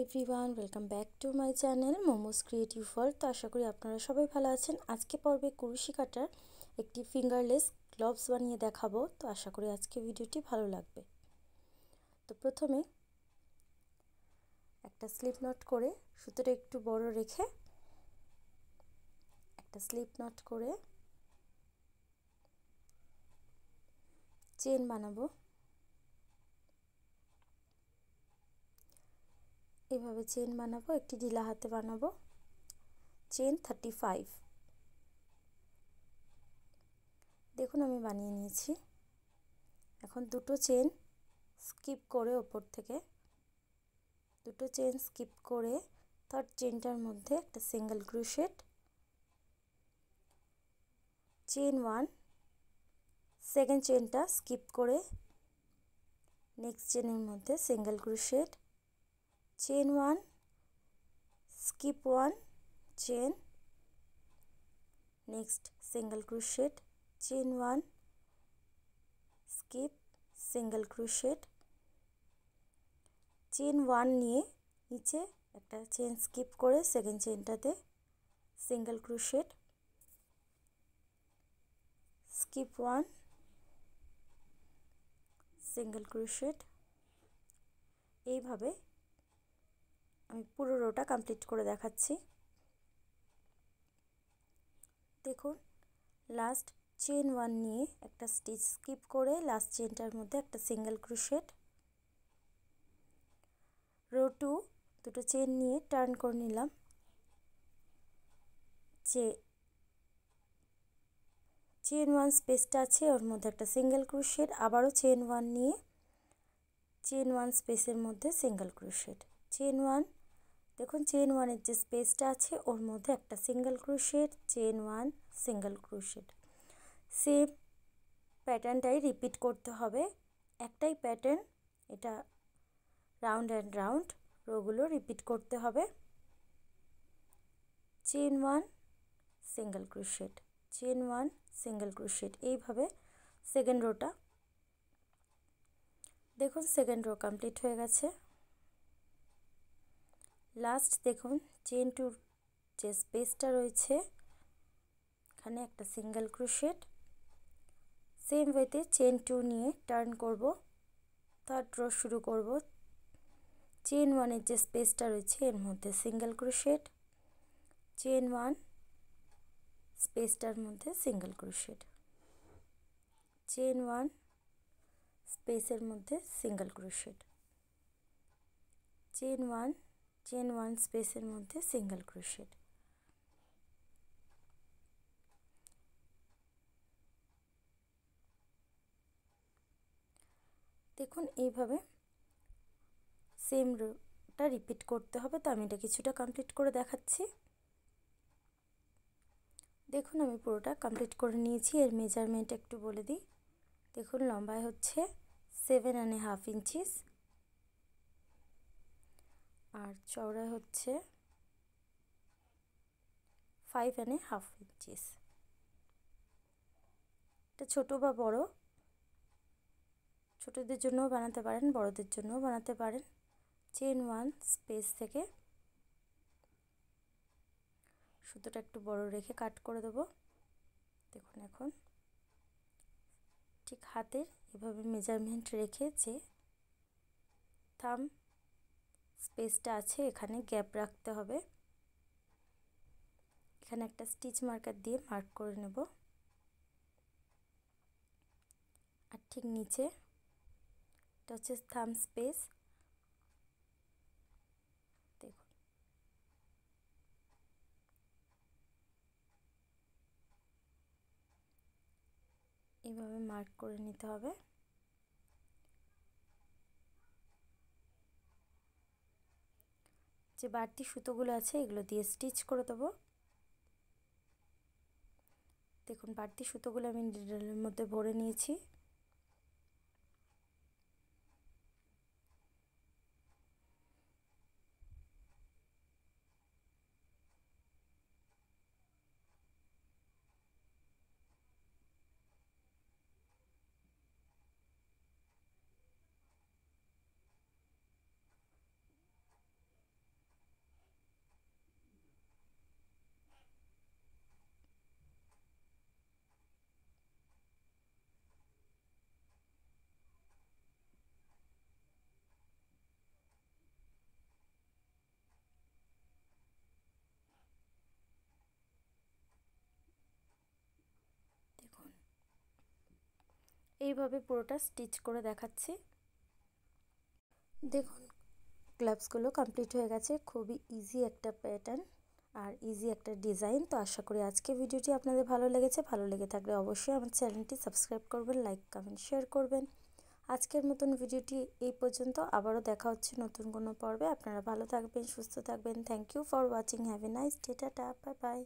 Everyone, welcome back to my channel momos creative world. তো আশা করি আপনারা সবাই ভালো আছেন। আজকে পর্বে কুরুশি কাটার একটি ফিঙ্গারলেস গ্লোভস বানিয়ে দেখাবো। তো আশা করি আজকে ভিডিওটি ভালো লাগবে। তো প্রথমে একটা স্লিপ নট করে সুতোটা একটু বড় রেখে একটা স্লিপ নট করে চেন বানাবো। এভাবে চেন বানাবো, একটি ঢিলা হাতে বানাবো। চেন 35। দেখুন আমি বানিয়ে নিয়েছি। এখন দুটো চেন স্কিপ করে ওপর থেকে দুটো চেন স্কিপ করে থার্ড চেনটার মধ্যে একটা সিঙ্গেল ক্রোশেট, চেন 1, সেকেন্ড চেনটা স্কিপ করে নেক্সট চেনের মধ্যে single crochet, chain 1, skip 1 chain, next single crochet, chain 1, skip single crochet, chain 1 নিয়ে নিচে একটা চেন স্কিপ করে সেকেন্ড চেনটাতে single crochet, skip 1 single crochet. এইভাবে আমি পুরো রোটা কমপ্লিট করে দেখাচ্ছি। দেখুন লাস্ট চেন 1 নিয়ে একটা স্টিচ স্কিপ করে লাস্ট চেনটার মধ্যে একটা সিঙ্গেল ক্রোশেট, রো 2 দুটো চেন নিয়ে টার্ন করে নিলাম, চেন 1 স্পেসটা আছে ওর মধ্যে একটা সিঙ্গেল ক্রোশেট, আবারও চেন 1 নিয়ে চেন 1 স্পেসের মধ্যে সিঙ্গেল ক্রোশেট, চেন 1। দেখুন চেন 1 এর যে স্পেসটা আছে ওর মধ্যে একটা single crochet, chain 1 single crochet. Same প্যাটার্নটাই রিপিট করতে হবে, একটাই প্যাটার্ন, এটা রাউন্ড অ্যান্ড রাউন্ড রোগুলো রিপিট করতে হবে। Chain 1 single crochet, chain 1 single crochet. এইভাবে সেকেন্ড রোটা। দেখুন সেকেন্ড রো কমপ্লিট হয়ে গেছে। লাস্ট দেখুন চেন 2 যে স্পেসটা রয়েছে এখানে একটা সিঙ্গেল ক্রোশেট, সেম ওয়েতে চেন 2 নিয়ে টার্ন করব, থার্ড রো শুরু করব। চেন 1 এর যে স্পেসটা রয়েছে এর মধ্যে সিঙ্গেল ক্রোশেট, চেন 1 স্পেসটার মধ্যে সিঙ্গেল ক্রোশেট, চেন 1 স্পেসের মধ্যে সিঙ্গেল ক্রোশেট, চেন 1 স্পেসের মধ্যে সিঙ্গেল ক্রোশেট। দেখুন এইভাবে সেম রোটা রিপিট করতে হবে। তো আমি এটা কিছুটা কমপ্লিট করে দেখাচ্ছি। দেখুন আমি পুরোটা কমপ্লিট করে নিয়েছি। এর মেজারমেন্ট একটু বলে দিই। দেখুন লম্বায় হচ্ছে 7.5 ইঞ্চিস আর চওড়ায় হচ্ছে 5.5 ইঞ্চিস। এটা ছোটো বা বড়, ছোটদের জন্যও বানাতে পারেন, বড়দের জন্যও বানাতে পারেন। চেন 1 স্পেস থেকে সুতোটা একটু বড় রেখে কাট করে দেবো। দেখুন এখন ঠিক হাতের এভাবে মেজারমেন্ট রেখে যে থাম স্পেসটা আছে এখানে গ্যাপ রাখতে হবে। এখানে একটা স্টিচ মার্কার দিয়ে মার্ক করে নেব, আর ঠিক নিচে এটা হচ্ছে থাম স্পেস। দেখুন এইভাবে মার্ক করে নিতে হবে। যে বাড়তি সুতোগুলো আছে এগুলো দিয়ে স্টিচ করে দেবো। দেখুন বাড়তি সুতোগুলো আমি নিডলের মধ্যে ভরে নিয়েছি। এইভাবে পুরোটা স্টিচ করে দেখাচ্ছি। দেখুন গ্লাভসগুলো কমপ্লিট হয়ে গেছে। খুবই ইজি একটা প্যাটার্ন আর ইজি একটা ডিজাইন। তো আশা করি আজকে ভিডিওটি আপনাদের ভালো লেগেছে। ভালো লেগে থাকলে অবশ্যই আমার চ্যানেলটি সাবস্ক্রাইব করবেন, লাইক কমেন্ট শেয়ার করবেন। আজকের মতন ভিডিওটি এই পর্যন্ত। আবারও দেখা হচ্ছে নতুন কোনো পর্বে। আপনারা ভালো থাকবেন, সুস্থ থাকবেন। Thank you for watching. Have a nice day. Tata, bye by.